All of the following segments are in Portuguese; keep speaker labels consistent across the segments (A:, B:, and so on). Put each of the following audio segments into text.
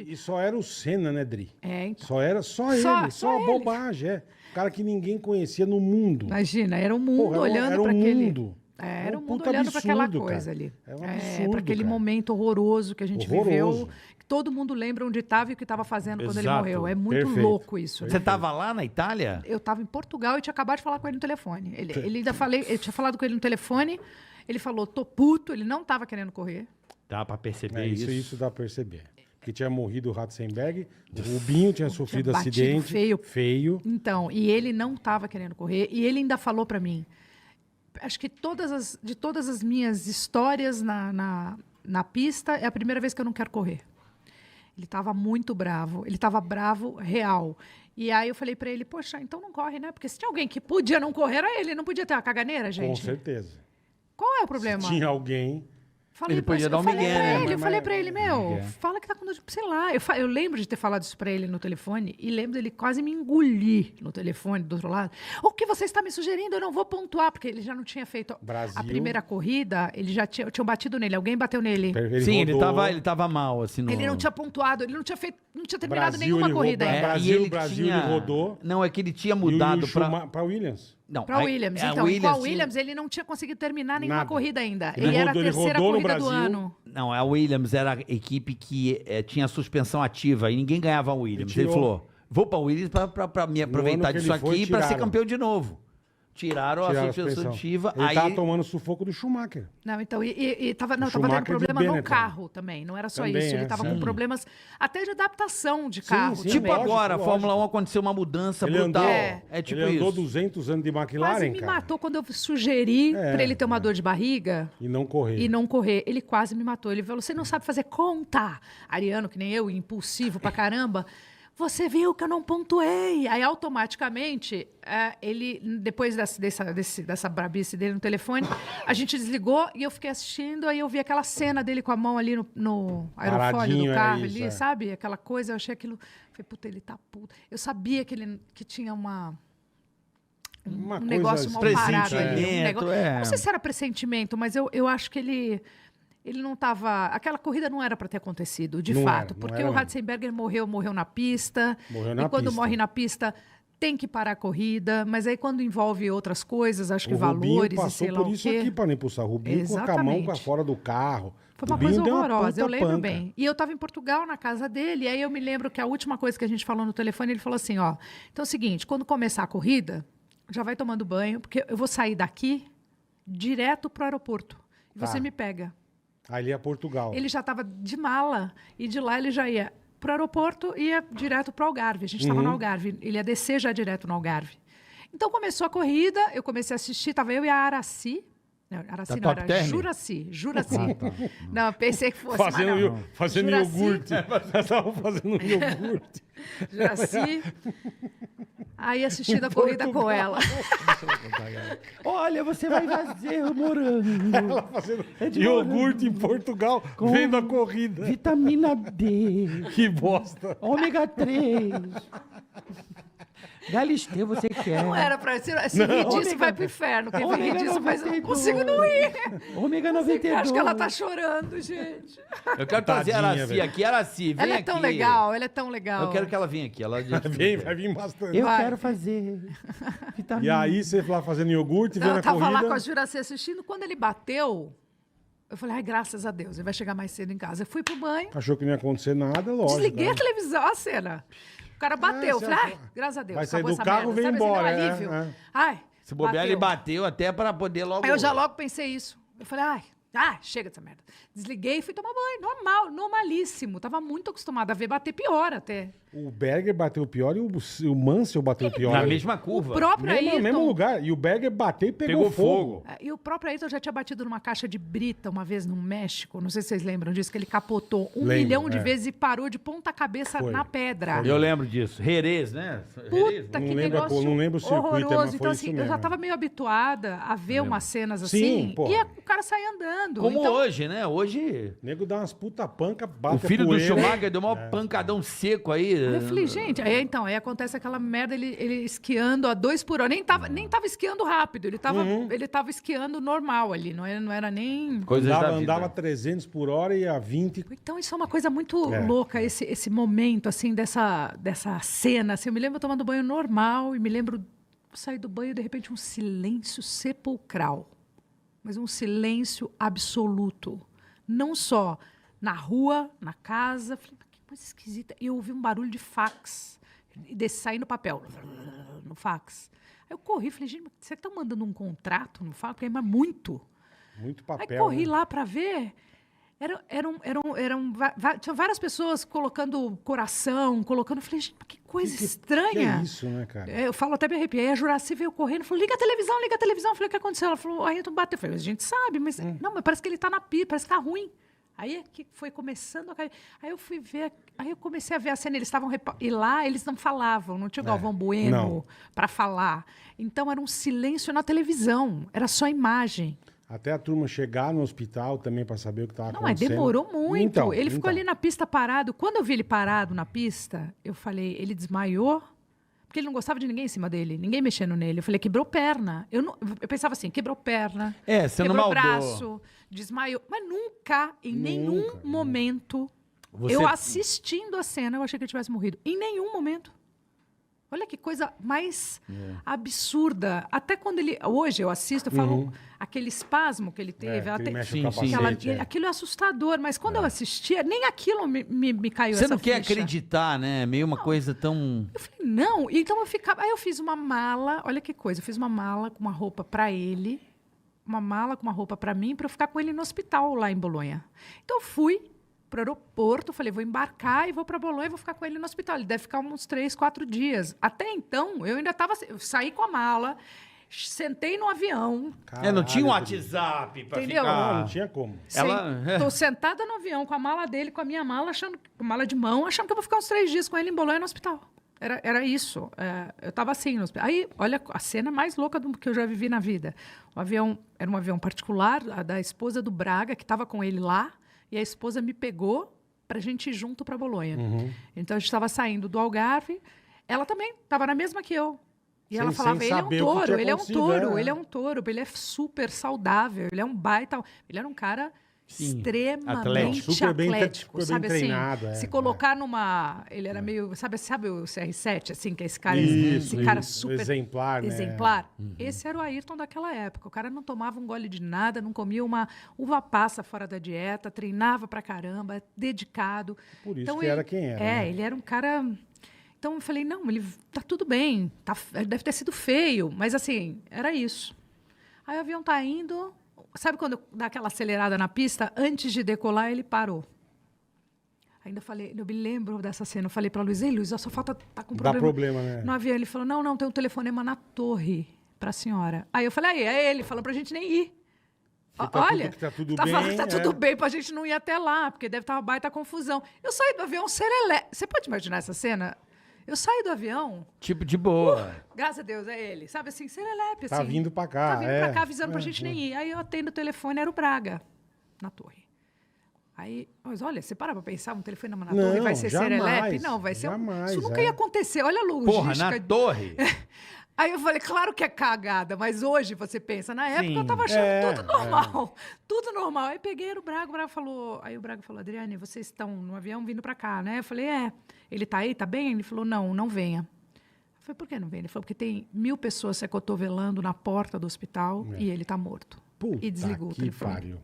A: E só era o Senna, né, Dri?
B: Então.
A: Só era só
B: ele.
A: bobagem, O cara que ninguém conhecia no mundo.
B: Imagina, era um mundo
A: Porra,
B: olhando
A: era
B: para
A: um
B: aquele...
A: mundo.
B: Era um mundo
A: puta
B: olhando para aquela
A: absurdo,
B: coisa
A: cara.
B: ali.
A: É um absurdo,
B: para aquele
A: cara.
B: momento horroroso que a gente
A: Horroroso.
B: viveu. Que todo mundo lembra onde estava e o que estava fazendo quando ele
C: Exato.
B: morreu. É muito
A: Perfeito.
B: louco isso.
C: Você tava lá na Itália?
B: Eu estava em Portugal e tinha acabado de falar com ele no telefone. Eu tinha falado com ele no telefone, ele falou, tô puto, ele não estava querendo correr.
C: Dá pra perceber
A: Isso dá pra perceber. Que tinha morrido o Ratzenberg, o Rubinho tinha sofrido
B: batido
A: acidente. Feio.
B: Então, e ele não estava querendo correr. E ele ainda falou para mim, acho que de todas as minhas histórias na pista, é a primeira vez que eu não quero correr. Ele estava muito bravo. Ele estava bravo real. E aí eu falei para ele, poxa, então não corre, né? Porque se tinha alguém que podia não correr, era ele. Não podia ter uma caganeira, gente?
A: Com certeza.
B: Qual é o problema?
A: Se tinha alguém...
C: Ele podia dar um migué, né?
B: Eu falei pra ele, meu,
C: Migué.
B: fala que tá com dor de... Sei lá, eu lembro de ter falado isso pra ele no telefone e lembro dele quase me engolir no telefone do outro lado. O que você está me sugerindo? Eu não vou pontuar, porque ele já não tinha feito
A: Brasil.
B: a primeira corrida, ele já tinha batido nele, alguém bateu nele.
C: Sim,
A: rodou.
C: ele tava mal, assim. No...
B: Ele não tinha pontuado, ele não tinha terminado
A: Brasil,
B: nenhuma
A: ele
B: corrida
A: rodou.
B: ainda.
A: Brasil, ele rodou.
C: Não, é que ele tinha mudado
A: pra Williams.
C: Não,
B: Pra Williams. Então, com a Williams, ele não tinha conseguido terminar nenhuma
A: Nada.
B: corrida ainda.
A: Ele
B: Ele era a
A: rodou- ele
B: terceira
A: rodou no
B: corrida do
A: Brasil.
B: ano.
C: Não, a Williams era a equipe que tinha suspensão ativa e ninguém ganhava a Williams.
A: Ele
C: Ele
A: tirou.
C: falou, vou pra Williams pra me aproveitar
A: ano que
C: disso
A: ele foi,
C: aqui pra ser
A: tiraram.
C: campeão de novo. Tiraram a
A: Tiraram
C: suspensão ativa.
A: Ele
C: Aí
A: tava tomando sufoco do Schumacher.
B: Não, então, tava dando
A: Schumacher de
B: problema no
A: Benetton.
B: carro também. Não era só
A: Também
B: isso. Ele
A: é,
B: tava
A: sim.
B: com problemas até de adaptação de carro.
A: sim,
B: também.
C: tipo
A: lógico,
C: agora, a
A: lógico.
C: Fórmula 1 aconteceu uma mudança
A: Ele
C: brutal.
A: andou,
C: É tipo
A: ele andou
C: isso.
A: 200 anos de
B: Quase
A: McLaren,
B: me
A: cara.
B: matou quando eu sugeri pra ele ter uma dor de barriga
A: E não correr.
B: e não correr. Ele quase me matou. Ele falou: você não sabe fazer conta. Ariano, que nem eu, impulsivo pra caramba. Você viu que eu não pontuei. Aí, automaticamente, ele, depois dessa brabice dele no telefone, a gente desligou e eu fiquei assistindo. Aí eu vi aquela cena dele com a mão ali no aerofólio
A: Paradinho,
B: do carro,
A: é isso,
B: ali,
A: é.
B: sabe? Aquela coisa, eu achei aquilo... Falei, puta, ele tá puto. Eu sabia que tinha
A: Uma
B: um
A: coisa
B: negócio mal parado ali.
C: pressentimento,
B: Não sei se era pressentimento, mas eu acho que ele não estava... Aquela corrida não era para ter acontecido, de
A: Não
B: fato.
A: era, não
B: porque
A: era
B: o
A: mesmo.
B: Ratzenberger morreu na pista.
A: Morreu na
B: e quando
A: pista.
B: morre na pista, tem que parar a corrida. Mas aí quando envolve outras coisas, acho que
A: O Rubinho
B: valores e
A: passou
B: sei lá
A: por
B: o
A: isso
B: quê.
A: aqui pra não impulsar. O Rubinho com a mão
B: Exatamente.
A: pra fora do carro.
B: Foi uma
A: Rubinho
B: coisa
A: deu uma
B: horrorosa,
A: puta
B: eu lembro
A: panca.
B: bem. E eu estava em Portugal, na casa dele, e aí eu me lembro que a última coisa que a gente falou no telefone, ele falou assim, ó, então é o seguinte, quando começar a corrida, já vai tomando banho, porque eu vou sair daqui direto pro aeroporto. E
A: Tá.
B: você me pega.
A: Ali é Portugal.
B: Ele já estava de mala, e de lá ele já ia pro aeroporto e ia direto pro Algarve. A gente estava no Algarve, ele ia descer já direto no Algarve. Então começou a corrida, eu comecei a assistir, estava eu e a Araci. Não, Araci
C: Da
B: não,
C: Top
B: era
C: Term?
B: Juraci. Não, pensei que fosse, mas não.
A: Fazendo
B: Juraci.
A: iogurte. Estavam fazendo iogurte.
B: Juraci. Aí assistindo a corrida com ela.
C: Olha, você vai fazer o morango.
A: Ela fazendo
C: de
A: iogurte em Portugal, vendo a corrida.
C: Vitamina D,
A: Que bosta.
C: ômega 3. Galisteu, você quer.
B: Não era pra ser. Se rir disso,
C: Ômega-
B: vai pro inferno. Quem rir
C: ômega
B: disso, mas eu não
C: 92.
B: consigo não rir.
C: Ômega
B: Eu
C: 92.
B: acho que ela tá chorando, gente.
C: Eu quero trazer a
A: Tadinha,
C: Araci
A: velho.
C: aqui. Araci, vem
B: Ela é
C: aqui.
B: tão legal, ela é tão legal.
C: Eu quero que ela venha aqui. Ela
A: Vai vir bastante.
C: Eu
B: Vai.
C: quero fazer vitamina.
A: E aí você lá fazendo iogurte, vendo
B: Ela
A: a
B: tava
A: corrida.
B: lá com a Juraci assistindo. Quando ele bateu, eu falei, ai, graças a Deus, ele vai chegar mais cedo em casa. Eu fui pro banho,
A: Achou que não ia acontecer nada, lógico.
B: desliguei
A: né?
B: a televisão, a cena. O cara bateu. Eu
A: você
B: falei, ai,
A: achou-
B: graças a Deus.
A: Vai sair
B: acabou
A: do
B: essa
A: carro,
B: merda.
A: vem
B: Sabe, assim,
A: embora,
B: deu um
A: é,
B: alívio.
A: é.
B: Ai,
C: Se bobear, ele bateu até para poder logo...
B: Aí eu já logo pensei isso. Eu falei, chega dessa merda. Desliguei e fui tomar banho. Normal, normalíssimo. Tava muito acostumada a ver bater pior até.
A: O Berger bateu pior e o Mansell bateu pior.
C: Na mesma curva.
B: O próprio Ayrton...
A: Mesmo lugar. E o Berger bateu e pegou fogo.
B: E o próprio Ayrton já tinha batido numa caixa de brita uma vez no México. Não sei se vocês lembram disso, que ele capotou
A: Lembro,
B: milhão de
A: é.
B: vezes e parou de ponta cabeça
A: Foi.
B: na pedra.
C: Eu lembro disso. Jerez, né? Jerez,
B: Puta,
A: Não
B: que
A: lembro a
B: negócio
A: cor, não lembro o circuito,
B: horroroso.
A: mas foi
B: então,
A: isso
B: assim, eu
A: mesmo,
B: já
A: é.
B: tava meio habituada a ver umas cenas
A: Sim,
B: assim.
A: porra.
B: E o cara sai andando. esquiando.
C: Como
B: Então,
C: hoje, né? Hoje,
A: O nego dá umas puta panca,
C: o
A: bate a
C: filho do
A: poeira.
C: Schumacher deu maior pancadão seco aí.
B: aí eu falei, gente, aí acontece aquela merda, ele esquiando a 2 por hora. Nem tava esquiando rápido, ele tava esquiando normal ali, não era nem...
C: Coisas da vida.
A: Andava 300 por hora e a 20.
B: Então, isso é uma coisa muito louca, esse momento, assim, dessa cena. Assim, eu me lembro tomando banho normal e me lembro sair do banho e, de repente, um silêncio sepulcral. Mas um silêncio absoluto. Não só na rua, na casa. Falei, que coisa esquisita. E eu ouvi um barulho de fax. E saindo papel. No fax. Aí eu corri, falei, gente, você está mandando um contrato no fax? Porque é muito.
A: Muito
B: Aí
A: papel.
B: corri
A: né?
B: lá para ver. Tinha várias pessoas colocando coração, colocando. Eu falei, gente, mas que coisa estranha.
A: Que é isso, né, cara?
B: Eu falo, até me arrepiei. Aí a Juraci veio correndo, falou, liga a televisão, liga a televisão. Eu falei, o que aconteceu? Ela falou, aí tu bateu. Eu falei, a gente sabe, mas não, mas parece que ele tá na pia, parece que tá ruim. Aí que foi começando a cair. Aí eu fui ver, aí eu comecei a ver a cena, eles estavam e lá eles não falavam, não tinha o Galvão Bueno para falar. Então era um silêncio na televisão, era só imagem.
A: Até a turma chegar no hospital também para saber o que estava
B: Não, mas
A: acontecendo.
B: demorou muito.
A: Então,
B: Ele ficou ali na pista parado. Quando eu vi ele parado na pista, eu falei, ele desmaiou? Porque ele não gostava de ninguém em cima dele, ninguém mexendo nele. Eu falei, quebrou perna. Eu pensava assim, quebrou perna,
C: Você não
B: quebrou
C: maldou.
B: braço, desmaiou. Mas nunca, em nenhum momento,
C: Você-
B: eu assistindo a cena, eu achei que ele tivesse morrido. Em nenhum momento. Olha que coisa mais absurda. Até quando ele... Hoje eu assisto, eu falo aquele espasmo que ele teve.
A: que
B: ela
A: ele
B: tem-
A: mexe
C: Sim,
A: o
C: sim.
A: capacete.
B: aquilo é assustador, mas quando eu assistia, nem aquilo me caiu
C: Você
B: essa
C: não quer
B: ficha.
C: acreditar, né? Meio uma coisa tão...
B: Eu falei, não. Então eu ficava... Aí eu fiz uma mala, olha que coisa, eu fiz uma mala com uma roupa para ele, uma mala com uma roupa para mim, para eu ficar com ele no hospital lá em Bolonha. Então eu fui para o aeroporto, falei, vou embarcar e vou para Bolonha e vou ficar com ele no hospital. Ele deve ficar uns 3, 4 dias. Até então, eu ainda estava... Eu saí com a mala, sentei no avião,
C: não tinha um
A: Caralho,
C: WhatsApp pra
B: Entendeu?
C: ficar...
A: Não, não tinha como.
B: Estou sentada no avião com a mala dele, com a minha mala, com mala de mão, achando que eu vou ficar uns 3 dias com ele em Bolonha no hospital. Era isso. Eu estava assim no hospital. Aí, olha a cena mais louca do que eu já vivi na vida. O avião era um avião particular, a da esposa do Braga, que estava com ele lá, e a esposa me pegou para a gente ir junto para Bolonha. Então, a gente estava saindo do Algarve, ela também estava na mesma que eu. E
A: Sem-
B: ela falava,
A: sem
B: ele é um
A: saber o que
B: touro,
A: tinha
B: ele é um
A: acontecido,
B: touro,
A: é.
B: ele é um touro, ele é super saudável, ele é um baita... Ele era um cara
C: Sim,
B: extremamente
C: atlético.
A: Super bem
B: atlético, sabe assim?
A: treinado,
B: Se colocar numa... Ele era meio... Sabe o CR7, assim, que é esse cara,
A: Isso,
B: esse cara
A: isso.
B: super...
A: Exemplar, né?
B: Exemplar. Esse era o Ayrton daquela época. O cara não tomava um gole de nada, não comia uma uva passa fora da dieta, treinava pra caramba, dedicado.
A: Por isso
B: Então,
A: que
B: ele,
A: era quem era. né?
B: ele era um cara... Então eu falei, não, ele tá tudo bem, deve ter sido feio, mas assim, era isso. Aí o avião tá indo, sabe quando dá aquela acelerada na pista? Antes de decolar, ele parou. Ainda falei, eu me lembro dessa cena, eu falei pra Luiz, ei Luiz, só falta tá com
A: Dá
B: problema.
A: problema, né?
B: No avião, ele falou, não, tem um telefonema na torre pra senhora. Aí eu falei, aí, é ele, falou pra gente nem ir.
A: Que tá
B: Olha,
A: tudo- que tá tudo
B: falando
A: bem,
B: que tá
A: é.
B: tudo bem pra gente não ir até lá, porque deve estar uma baita confusão. Eu saí do avião serelepe. Você pode imaginar essa cena? Eu saí do avião,
C: Tipo, de boa.
B: graças a Deus, é ele. Sabe assim, serelepe, assim.
A: Tá vindo pra cá,
B: Tá vindo
A: é.
B: pra cá avisando pra
A: É,
B: gente
A: é.
B: nem ir. Aí eu atendo o telefone, era o Braga, na torre. Aí, mas olha, você para pra pensar, um telefone na
A: Não,
B: torre vai ser
A: jamais,
B: serelepe? Não, vai ser...
A: jamais,
B: Isso nunca
A: é.
B: ia acontecer, olha a logística.
C: Porra, na torre.
B: Aí eu falei, claro que é cagada, mas hoje você pensa, na época
C: Sim.
B: eu tava achando
A: É,
B: tudo normal, tudo normal. Aí peguei era o Braga falou, aí o Braga falou, Adriane, vocês estão no avião vindo pra cá, né? Eu falei, ele tá aí, tá bem? Ele falou, não venha. Eu falei, por que não vem? Ele falou, porque tem 1000 pessoas se acotovelando na porta do hospital e ele tá morto.
A: Puta
B: E desligou o
A: que
B: telefone.
A: pariu.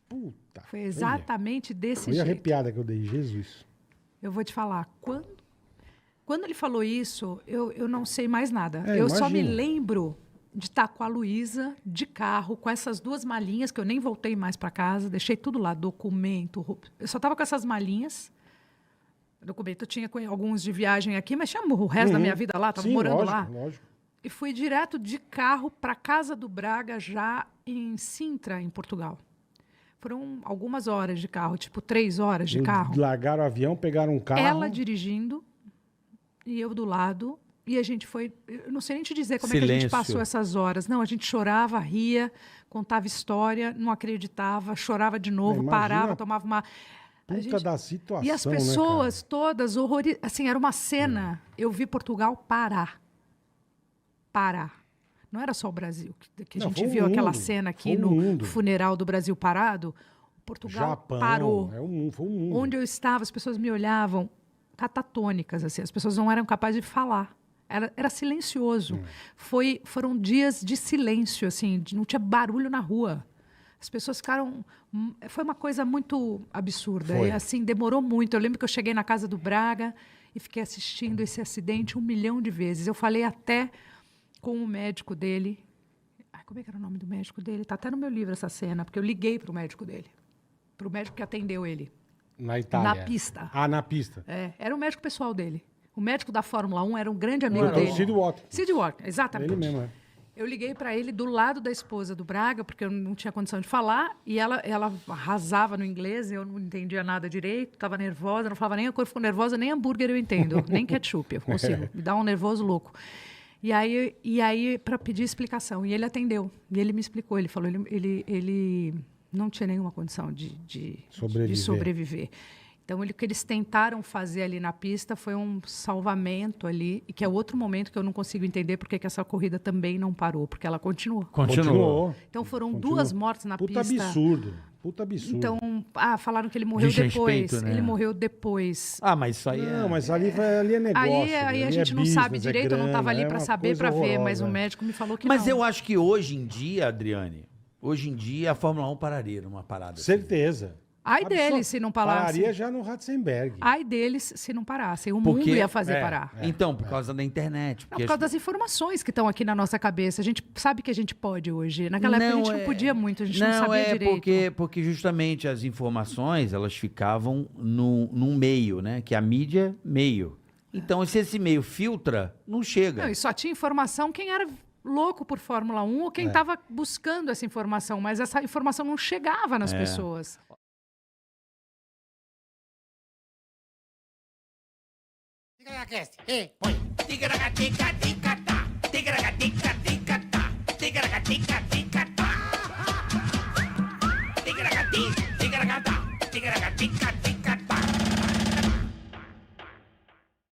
A: Puta.
B: Foi exatamente desse
A: Foi
B: jeito.
A: arrepiada que eu dei, Jesus.
B: Eu vou te falar, quando ele falou isso, eu não sei mais nada.
A: É,
B: eu só me
A: imagino.
B: lembro de estar com a Luísa, de carro, com essas 2 malinhas, que eu nem voltei mais para casa, deixei tudo lá, documento, roupa. Eu só estava com essas malinhas. Documento eu tinha alguns de viagem aqui, mas tinha o resto da minha vida lá, estava
A: Sim,
B: morando
A: lógico,
B: lá.
A: lógico.
B: E fui direto de carro para casa do Braga, já em Sintra, em Portugal. Foram algumas horas de carro, tipo 3 horas de carro.
A: Largaram o avião, pegaram um carro.
B: Ela dirigindo e eu do lado. E a gente foi... Eu não sei nem te dizer como é que a gente
C: Silêncio.
B: passou essas horas. Não, a gente chorava, ria, contava história, não acreditava, chorava de novo,
A: Imagina
B: parava, tomava uma... a
A: Puta
B: gente-
A: da situação,
B: E as
A: né,
B: pessoas todas horrorizadas. Assim, era uma cena.
A: É.
B: Eu vi Portugal parar. Parar. Não era só o Brasil. Que a
A: Não,
B: gente
A: foi o
B: viu aquela
A: mundo.
B: cena aqui
A: Foi o
B: no
A: mundo.
B: funeral do Brasil parado. Portugal
A: Japão,
B: parou.
A: foi o mundo.
B: Onde eu estava, as pessoas me olhavam catatônicas, assim. As pessoas não eram capazes de falar. Era silencioso. Foram dias de silêncio, assim. Não tinha barulho na rua. As pessoas ficaram... Foi uma coisa muito absurda.
A: Foi.
B: E, assim, demorou muito. Eu lembro que eu cheguei na casa do Braga e fiquei assistindo esse acidente 1 milhão de vezes. Eu falei até com o médico dele. Ai, como é que era o nome do médico dele? Está até no meu livro essa cena, porque eu liguei para o médico dele. Para o médico que atendeu ele.
A: Na Itália.
B: Na pista.
A: Ah, na pista.
B: Era o médico pessoal dele. O médico da Fórmula 1 era um grande amigo
A: Era
B: dele.
A: o Sid Watkins.
B: Sid Watkins, exatamente.
A: Ele mesmo, é.
B: Eu liguei para ele do lado da esposa do Braga, porque eu não tinha condição de falar, e ela arrasava no inglês, eu não entendia nada direito, estava nervosa, não falava nem a cor, ficou nervosa, nem hambúrguer eu entendo, nem ketchup, eu consigo, me dá um nervoso louco. E aí para pedir explicação, e ele atendeu, e ele me explicou, ele falou, ele não tinha nenhuma condição de sobreviver. Então, o que eles tentaram fazer ali na pista foi um salvamento ali, e que é outro momento que eu não consigo entender porque que essa corrida também não parou, porque ela continuou.
C: Continuou.
B: Então, foram
A: Continuou.
B: 2 mortes na
A: Puta
B: pista.
A: absurdo. Puta absurdo.
B: Então, falaram que ele morreu depois.
C: Desrespeito, né?
B: Ele morreu depois.
C: Ah, mas isso aí
A: Não, mas ali é negócio.
B: Aí
A: ali
B: a
A: é
B: gente não
A: business,
B: sabe
A: é
B: direito, eu não estava
A: grana,
B: ali
A: é
B: para
A: uma
B: saber,
A: coisa
B: para ver, mas o
A: horrorosa.
B: médico me falou que
C: Mas
B: não.
C: eu acho que hoje em dia, Adriane, hoje em dia a Fórmula 1 pararia numa parada. assim.
A: Certeza.
B: Ai
A: Absol-
B: deles se não parasse.
A: Pararia já no Ratzenberg.
B: Ai deles se não parassem. O
C: Porque-
B: mundo ia fazer
A: é,
B: parar.
C: Então, por causa da internet.
B: Não,
C: Porque
B: por causa das informações que estão aqui na nossa cabeça. A gente sabe que a gente pode hoje. Naquela época a gente não podia muito, a gente não sabia direito.
C: porque justamente as informações, elas ficavam num meio, né? Que é a mídia, meio. Então, se esse meio filtra, não chega.
B: Não, e só tinha informação quem era louco por Fórmula 1 ou quem estava buscando essa informação, mas essa informação não chegava nas pessoas.
D: Ticaracast, ei, põe. Ticaracatica-ticatá, ticaracatica-ticatá, ticaracatica-ticatá. Ticaracati, ticaracatá, ticaracatica-ticatá.